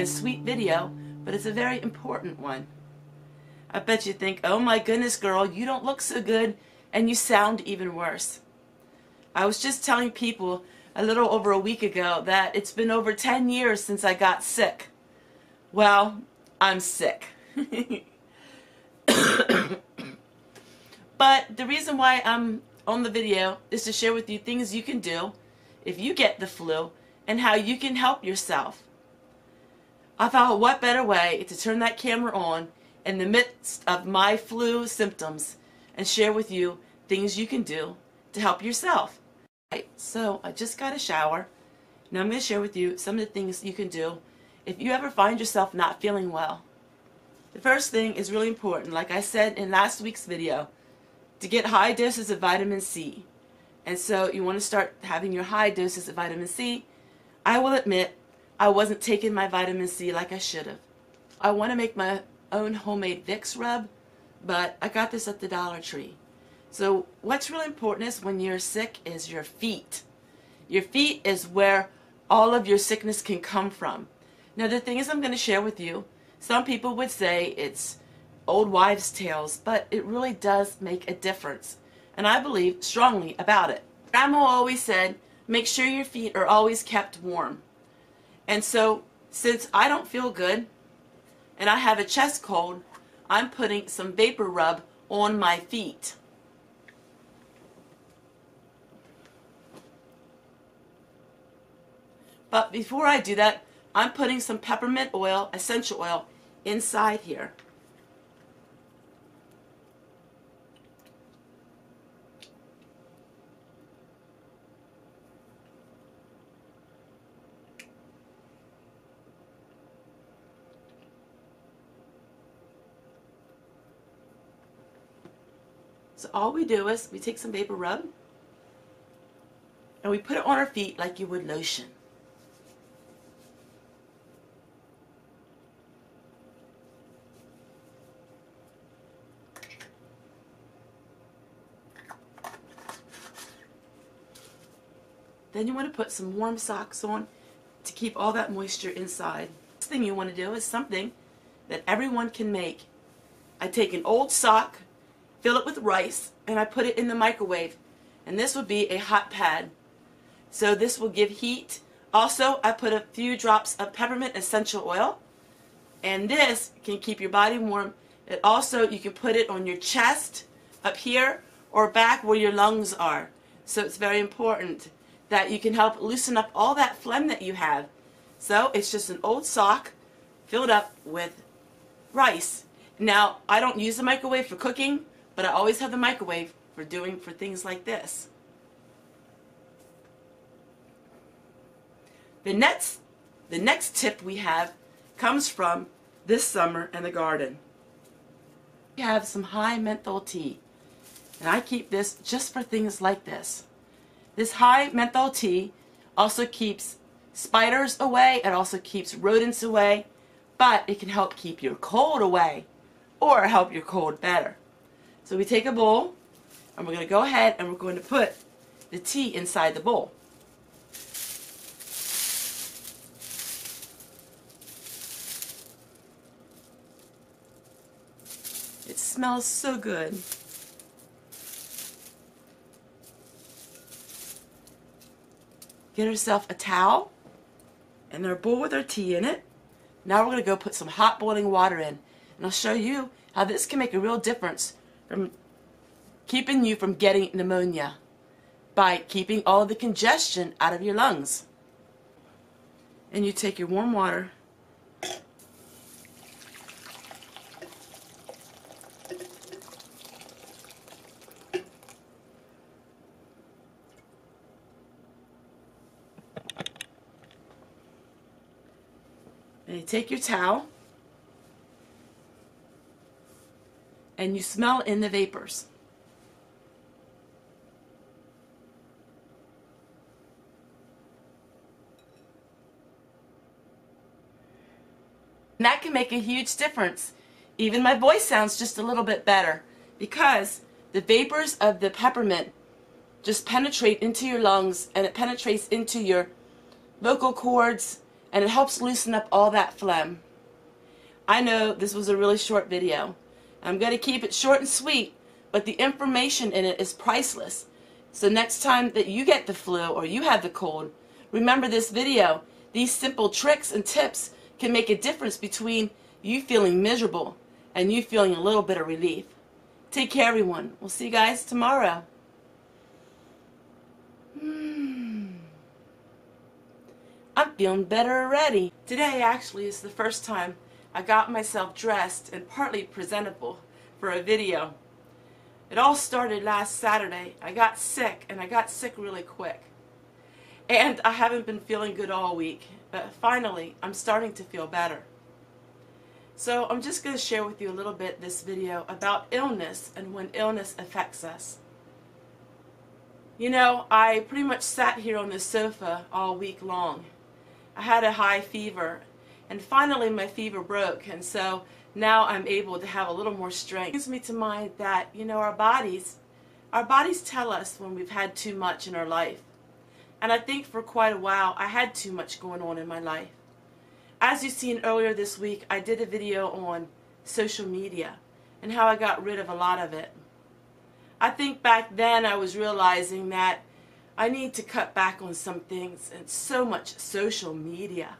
and sweet video, but it's a very important one. I bet you think, oh my goodness girl, you don't look so good and you sound even worse. I was just telling people a little over a week ago that it's been over 10 years since I got sick. Well, I'm sick. But the reason why I'm on the video is to share with you things you can do if you get the flu and how you can help yourself. I thought, what better way to turn that camera on in the midst of my flu symptoms and share with you things you can do to help yourself. Right, so I just got a shower. Now I'm going to share with you some of the things you can do if you ever find yourself not feeling well. The first thing is really important, like I said in last week's video, to get high doses of vitamin C. And so you want to start having your high doses of vitamin C. I will admit I wasn't taking my vitamin C like I should have. I want to make my own homemade Vicks rub, but I got this at the Dollar Tree. So what's really important is when you're sick is your feet. Your feet is where all of your sickness can come from. Now the thing is I'm going to share with you, some people would say it's old wives' tales, but it really does make a difference. And I believe strongly about it. Grandma always said, make sure your feet are always kept warm. And so since I don't feel good and I have a chest cold, I'm putting some vapor rub on my feet. But before I do that, I'm putting some peppermint oil, essential oil, inside here. So all we do is we take some vapor rub and we put it on our feet like you would lotion. Then you want to put some warm socks on to keep all that moisture inside. Next thing you want to do is something that everyone can make. I take an old sock, fill it with rice, and I put it in the microwave. And this would be a hot pad. So this will give heat. Also, I put a few drops of peppermint essential oil. And this can keep your body warm. It also, you can put it on your chest, up here, or back where your lungs are. So it's very important that you can help loosen up all that phlegm that you have. So it's just an old sock filled up with rice. Now, I don't use the microwave for cooking, but I always have the microwave for things like this. The next tip we have comes from this summer in the garden. We have some high menthol tea, and I keep this just for things like this. This high menthol tea also keeps spiders away, it also keeps rodents away, but it can help keep your cold away or help your cold better. So we take a bowl and we're going to go ahead and we're going to put the tea inside the bowl. It smells so good. Get herself a towel and our bowl with our tea in it. Now we're going to go put some hot boiling water in. And I'll show you how this can make a real difference from keeping you from getting pneumonia by keeping all the congestion out of your lungs. And you take your warm water and you take your towel and you smell in the vapors. And that can make a huge difference. Even my voice sounds just a little bit better because the vapors of the peppermint just penetrate into your lungs and it penetrates into your vocal cords and it helps loosen up all that phlegm. I know this was a really short video. I'm going to keep it short and sweet, but the information in it is priceless. So next time that you get the flu or you have the cold, remember this video. These simple tricks and tips can make a difference between you feeling miserable and you feeling a little bit of relief. Take care, everyone. We'll see you guys tomorrow. I'm feeling better already. Today actually is the first time I got myself dressed and partly presentable for a video. It all started last Saturday. I got sick, and I got sick really quick. And I haven't been feeling good all week, but finally I'm starting to feel better. So I'm just going to share with you a little bit this video about illness and when illness affects us. You know, I pretty much sat here on the sofa all week long. I had a high fever, and finally my fever broke, and so now I'm able to have a little more strength. It brings me to mind that, you know, our bodies tell us when we've had too much in our life. And I think for quite a while I had too much going on in my life. As you've seen earlier this week, I did a video on social media and how I got rid of a lot of it. I think back then I was realizing that I need to cut back on some things, and so much social media.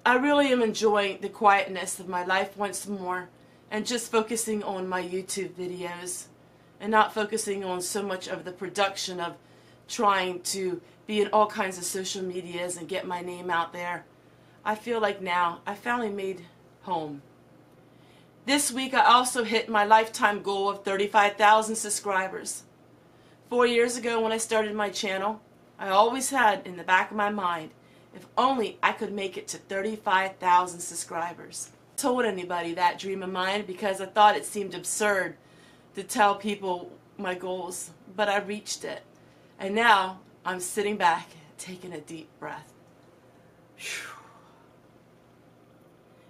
I really am enjoying the quietness of my life once more and just focusing on my YouTube videos and not focusing on so much of the production of trying to be in all kinds of social medias and get my name out there. I feel like now I finally made home. This week I also hit my lifetime goal of 35,000 subscribers. 4 years ago when I started my channel, I always had in the back of my mind, if only I could make it to 35,000 subscribers. I told anybody that dream of mine because I thought it seemed absurd to tell people my goals, but I reached it. And now I'm sitting back, taking a deep breath. Whew.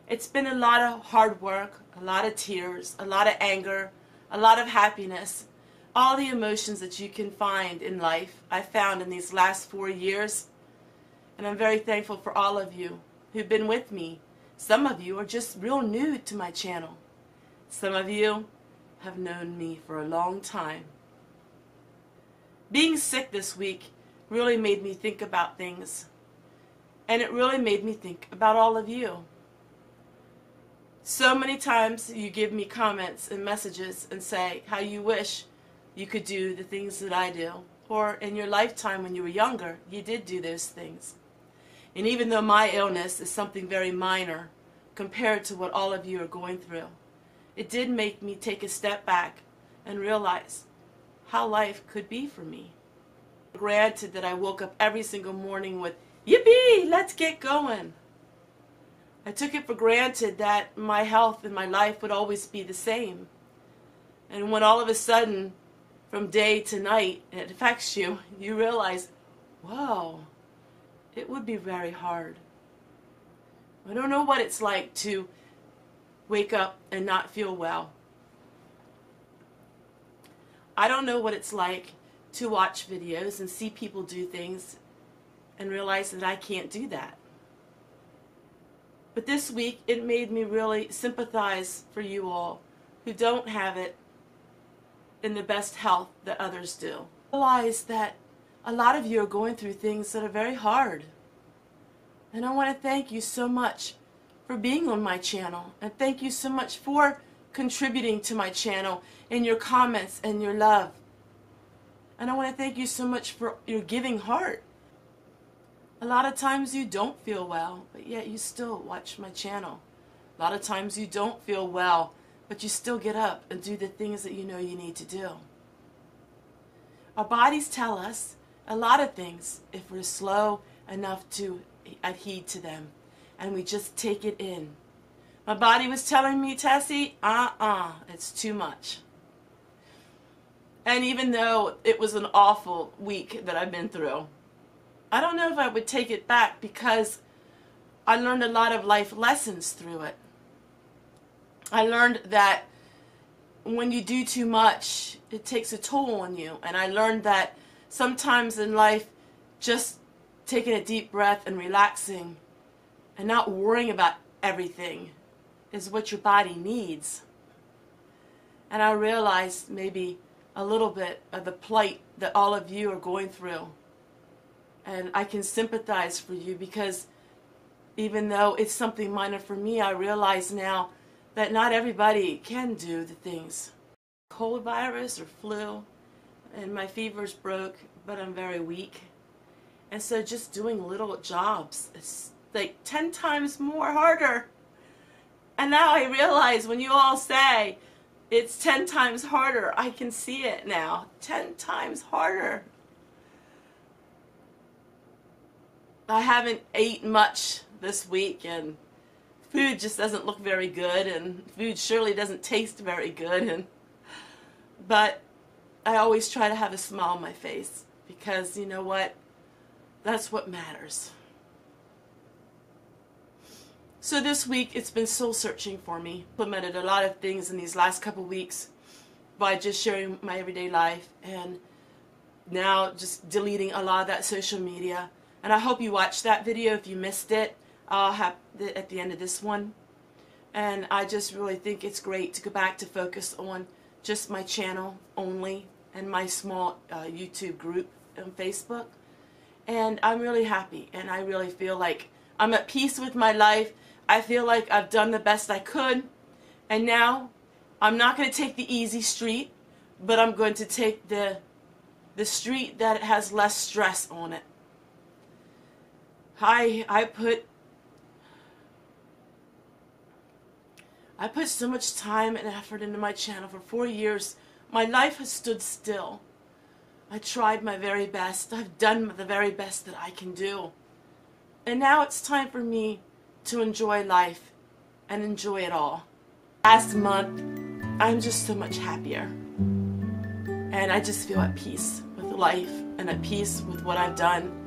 It's been a lot of hard work, a lot of tears, a lot of anger, a lot of happiness. All the emotions that you can find in life I found in these last 4 years. And I'm very thankful for all of you who've been with me. Some of you are just real new to my channel. Some of you have known me for a long time. Being sick this week really made me think about things. And it really made me think about all of you. So many times you give me comments and messages and say how you wish you could do the things that I do. Or in your lifetime when you were younger, you did do those things. And even though my illness is something very minor compared to what all of you are going through, it did make me take a step back and realize how life could be for me. Granted that I woke up every single morning with, yippee, let's get going. I took it for granted that my health and my life would always be the same. And when all of a sudden, from day to night, it affects you, you realize, whoa, it would be very hard. I don't know what it's like to wake up and not feel well. I don't know what it's like to watch videos and see people do things and realize that I can't do that. But this week it made me really sympathize for you all who don't have it in the best health that others do. I realize that a lot of you are going through things that are very hard. And I want to thank you so much for being on my channel. And thank you so much for contributing to my channel in your comments and your love. And I want to thank you so much for your giving heart. A lot of times you don't feel well, but yet you still watch my channel. A lot of times you don't feel well, but you still get up and do the things that you know you need to do. Our bodies tell us a lot of things if we're slow enough to adhere to them, and we just take it in. My body was telling me, Tessie, it's too much. And even though it was an awful week that I've been through, I don't know if I would take it back because I learned a lot of life lessons through it. I learned that when you do too much, it takes a toll on you. And I learned that sometimes in life, just taking a deep breath and relaxing and not worrying about everything is what your body needs. And I realized maybe a little bit of the plight that all of you are going through. And I can sympathize for you, because even though it's something minor for me, I realize now that not everybody can do the things. Cold virus or flu, and my fever's broke, but I'm very weak. And so just doing little jobs, it's like 10 times more harder. And now I realize when you all say it's 10 times harder, I can see it now. 10 times harder. I haven't ate much this week, and food just doesn't look very good, and food surely doesn't taste very good. But I always try to have a smile on my face, because you know what? That's what matters. So this week it's been soul searching for me. Implemented a lot of things in these last couple weeks by just sharing my everyday life, and now just deleting a lot of that social media. And I hope you watched that video. If you missed it, I'll have it at the end of this one. And I just really think it's great to go back to focus on just my channel only and my small YouTube group on Facebook. And I'm really happy, and I really feel like I'm at peace with my life. I feel like I've done the best I could, and now I'm not going to take the easy street, but I'm going to take the street that has less stress on it. I put so much time and effort into my channel. For 4 years, my life has stood still. I tried my very best. I've done the very best that I can do. And now it's time for me to enjoy life and enjoy it all. Last month, I'm just so much happier. And I just feel at peace with life and at peace with what I've done.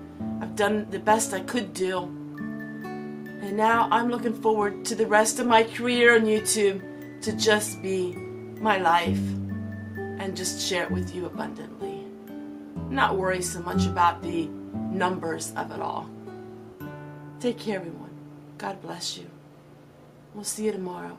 I've done the best I could do. And now I'm looking forward to the rest of my career on YouTube to just be my life and just share it with you abundantly. Not worry so much about the numbers of it all. Take care, everyone. God bless you. We'll see you tomorrow.